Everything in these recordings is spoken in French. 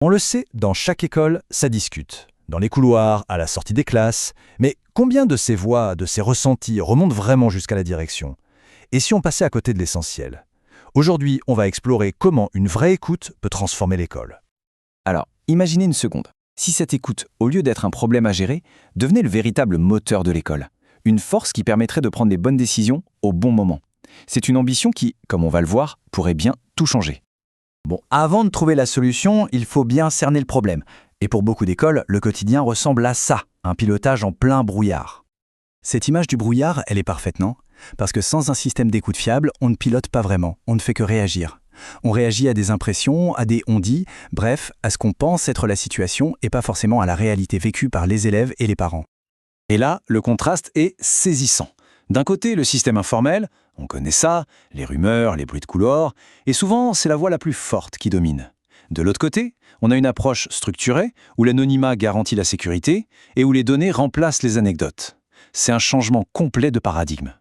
On le sait, dans chaque école, ça discute. Dans les couloirs, à la sortie des classes. Mais combien de ces voix, de ces ressentis remontent vraiment jusqu'à la direction? Et si on passait à côté de l'essentiel? Aujourd'hui, on va explorer comment une vraie écoute peut transformer l'école. Alors, imaginez une seconde. Si cette écoute, au lieu d'être un problème à gérer, devenait le véritable moteur de l'école. Une force qui permettrait de prendre les bonnes décisions au bon moment. C'est une ambition qui, comme on va le voir, pourrait bien tout changer. Bon, avant de trouver la solution, il faut bien cerner le problème. Et pour beaucoup d'écoles, le quotidien ressemble à ça, un pilotage en plein brouillard. Cette image du brouillard, elle est parfaite, non? Parce que sans un système d'écoute fiable, on ne pilote pas vraiment, on ne fait que réagir. On réagit à des impressions, à des on-dit, bref, à ce qu'on pense être la situation et pas forcément à la réalité vécue par les élèves et les parents. Et là, le contraste est saisissant. D'un côté, le système informel, on connaît ça, les rumeurs, les bruits de couloir, et souvent, c'est la voix la plus forte qui domine. De l'autre côté, on a une approche structurée, où l'anonymat garantit la sécurité et où les données remplacent les anecdotes. C'est un changement complet de paradigme.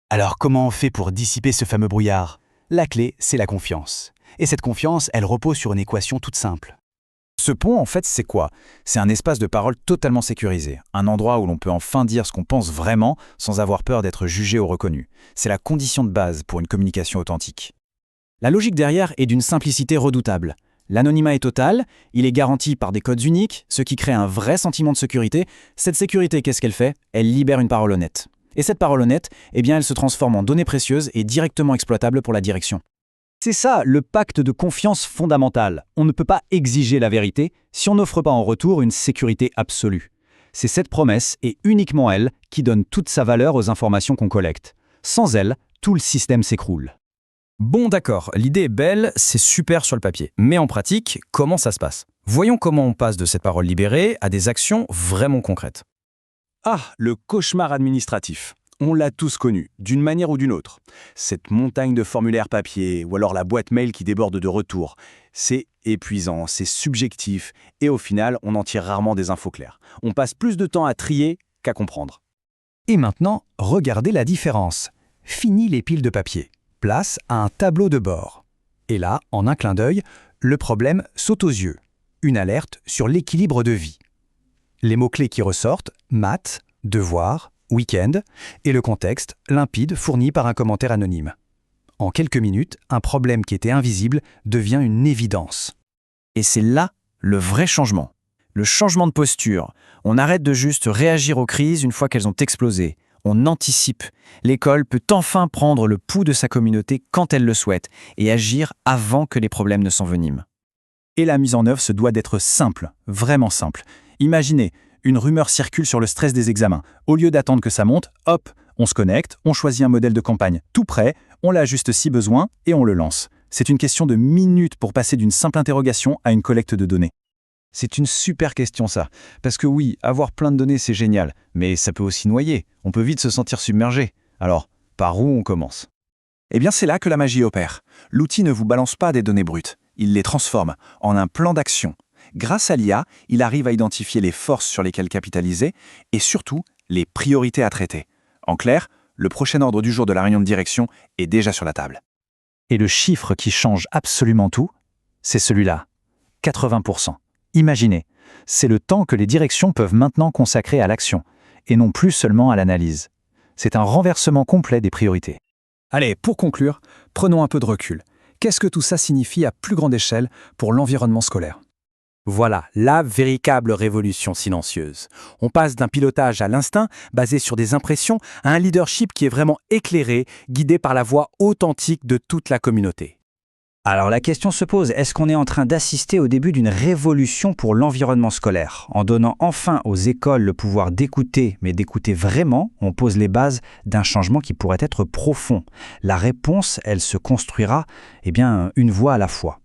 Alors comment on fait pour dissiper ce fameux brouillard? La clé, c'est la confiance. Et cette confiance, elle repose sur une équation toute simple. Ce pont, en fait, c'est quoi? C'est un espace de parole totalement sécurisé, un endroit où l'on peut enfin dire ce qu'on pense vraiment sans avoir peur d'être jugé ou reconnu. C'est la condition de base pour une communication authentique. La logique derrière est d'une simplicité redoutable. L'anonymat est total, il est garanti par des codes uniques, ce qui crée un vrai sentiment de sécurité. Cette sécurité, qu'est-ce qu'elle fait? Elle libère une parole honnête. Et cette parole honnête, eh bien, elle se transforme en données précieuses et directement exploitables pour la direction. C'est ça, le pacte de confiance fondamental. On ne peut pas exiger la vérité si on n'offre pas en retour une sécurité absolue. C'est cette promesse, et uniquement elle, qui donne toute sa valeur aux informations qu'on collecte. Sans elle, tout le système s'écroule. Bon d'accord, l'idée est belle, c'est super sur le papier. Mais en pratique, comment ça se passe? Voyons comment on passe de cette parole libérée à des actions vraiment concrètes. Ah, le cauchemar administratif. On l'a tous connu, d'une manière ou d'une autre. Cette montagne de formulaires papier, ou alors la boîte mail qui déborde de retour. C'est épuisant, c'est subjectif, et au final, on en tire rarement des infos claires. On passe plus de temps à trier qu'à comprendre. Et maintenant, regardez la différence. Fini les piles de papier. Place à un tableau de bord. Et là, en un clin d'œil, le problème saute aux yeux. Une alerte sur l'équilibre de vie. Les mots-clés qui ressortent, maths, devoir, week-end, et le contexte, limpide, fourni par un commentaire anonyme. En quelques minutes, un problème qui était invisible devient une évidence. Et c'est là le vrai changement. Le changement de posture. On arrête de juste réagir aux crises une fois qu'elles ont explosé. On anticipe. L'école peut enfin prendre le pouls de sa communauté quand elle le souhaite et agir avant que les problèmes ne s'enveniment. Et la mise en œuvre se doit d'être simple, vraiment simple. Imaginez, une rumeur circule sur le stress des examens. Au lieu d'attendre que ça monte, hop, on se connecte, on choisit un modèle de campagne tout prêt, on l'ajuste si besoin et on le lance. C'est une question de minutes pour passer d'une simple interrogation à une collecte de données. C'est une super question ça, parce que oui, avoir plein de données c'est génial, mais ça peut aussi noyer, on peut vite se sentir submergé. Alors, par où on commence? Eh bien, c'est là que la magie opère. L'outil ne vous balance pas des données brutes, il les transforme en un plan d'action. Grâce à l'IA, il arrive à identifier les forces sur lesquelles capitaliser et surtout les priorités à traiter. En clair, le prochain ordre du jour de la réunion de direction est déjà sur la table. Et le chiffre qui change absolument tout, c'est celui-là, 80%. Imaginez, c'est le temps que les directions peuvent maintenant consacrer à l'action, et non plus seulement à l'analyse. C'est un renversement complet des priorités. Allez, pour conclure, prenons un peu de recul. Qu'est-ce que tout ça signifie à plus grande échelle pour l'environnement scolaire? Voilà, la véritable révolution silencieuse. On passe d'un pilotage à l'instinct, basé sur des impressions, à un leadership qui est vraiment éclairé, guidé par la voix authentique de toute la communauté. Alors la question se pose, est-ce qu'on est en train d'assister au début d'une révolution pour l'environnement scolaire? En donnant enfin aux écoles le pouvoir d'écouter, mais d'écouter vraiment, on pose les bases d'un changement qui pourrait être profond. La réponse, elle se construira, une voix à la fois.